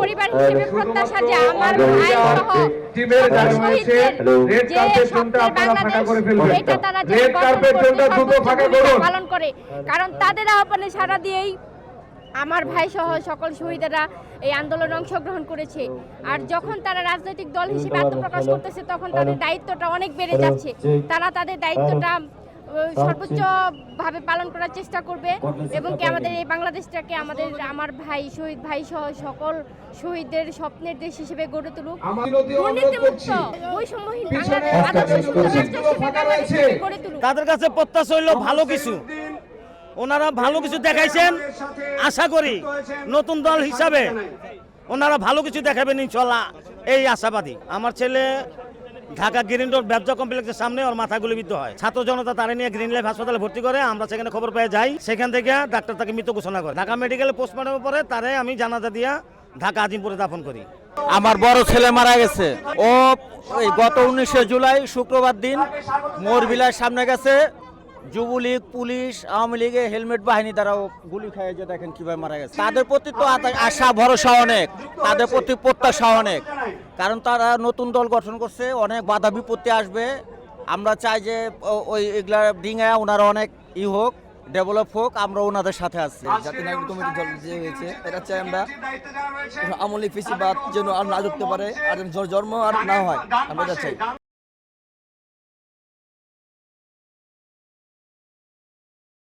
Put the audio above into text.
পরিবার হিসেবে প্রত্যাশা যে আমার ভাই সহ শহীদদের যে স্বপ্নের বাংলাদেশ, এটা তারা যে পালন করে, কারণ তাদের আহ্বানে সাড়া দিয়েই আমার ভাই সহ সকল শহীদেরা এই আন্দোলনে অংশগ্রহণ করেছে। আর যখন তারা রাজনৈতিক দল হিসেবে আত্মপ্রকাশ করতেছে, তখন তাদের দায়িত্বটা অনেক বেড়ে যাচ্ছে। তারা তাদের দায়িত্বটা সর্বোচ্চ ভাবে পালন করার চেষ্টা করবে এবং কি আমাদের এই বাংলাদেশটাকে আমার ভাই শহীদ ভাই সহ সকল শহীদদের স্বপ্নের দেশ হিসেবে গড়ে তুলুক, দুর্নীতিমুক্ত বৈষম্যহীন বাংলাদেশ, আদর্শ সুন্দর রাষ্ট্র হিসেবে বাংলাদেশকে গড়ে তুলুক। তাদের কাছে প্রত্যাশা হইল ভালো কিছু, ওনারা ভালো কিছু দেখাইছেন। আশা করি নতুন দল হিসাবে ওনারা ভালো কিছু দেখাবেন ইনশাল্লাহ, এই আশাবাদী। আমার ছেলে ঢাকা গ্রিন রোড ব্যবসা কমপ্লেক্সের সামনে ওর মাথা গুলিবিদ্ধ হয়। ছাত্র জনতা তারা নিয়ে গ্রিন লাইফ হাসপাতালে ভর্তি করে, আমরা সেখানে খবর পেয়ে যাই। সেখান থেকে ডাক্তার তাকে মৃত ঘোষণা করে। ঢাকা মেডিকেলে পোস্টমর্টমের পরে তারে আমি জানাজা দিয়া ঢাকা আজিমপুরে দাফন করি। আমার বড় ছেলে মারা গেছে, ও গত 19 জুলাই শুক্রবার দিন মোরবিলার সামনে গেছে। যুবলীগ, পুলিশ, আওয়ামী লীগের হেলমেট বাহিনী দ্বারাও গুলি খাইয়ে, যে দেখেন কিভাবে মারা গেছে। তাদের প্রতি তো আশা ভরসা অনেক, তাদের প্রতি প্রত্যাশা অনেক, কারণ তারা নতুন দল গঠন করছে, অনেক বাধা বিপত্তি আসবে। আমরা চাই যে ওই এগুলা ডিঙায় ওনারা অনেক হোক, ডেভেলপ হোক, আমরা ওনাদের সাথে আছি। জাতীয় নাগরিক কমিটি দল যে হয়েছে, এটা চাই আমরা আমলি ফেসিবাদ যেন আর না ঢুকতে পারে, আর জন্ম আর না হয়, আমরা এটা চাই।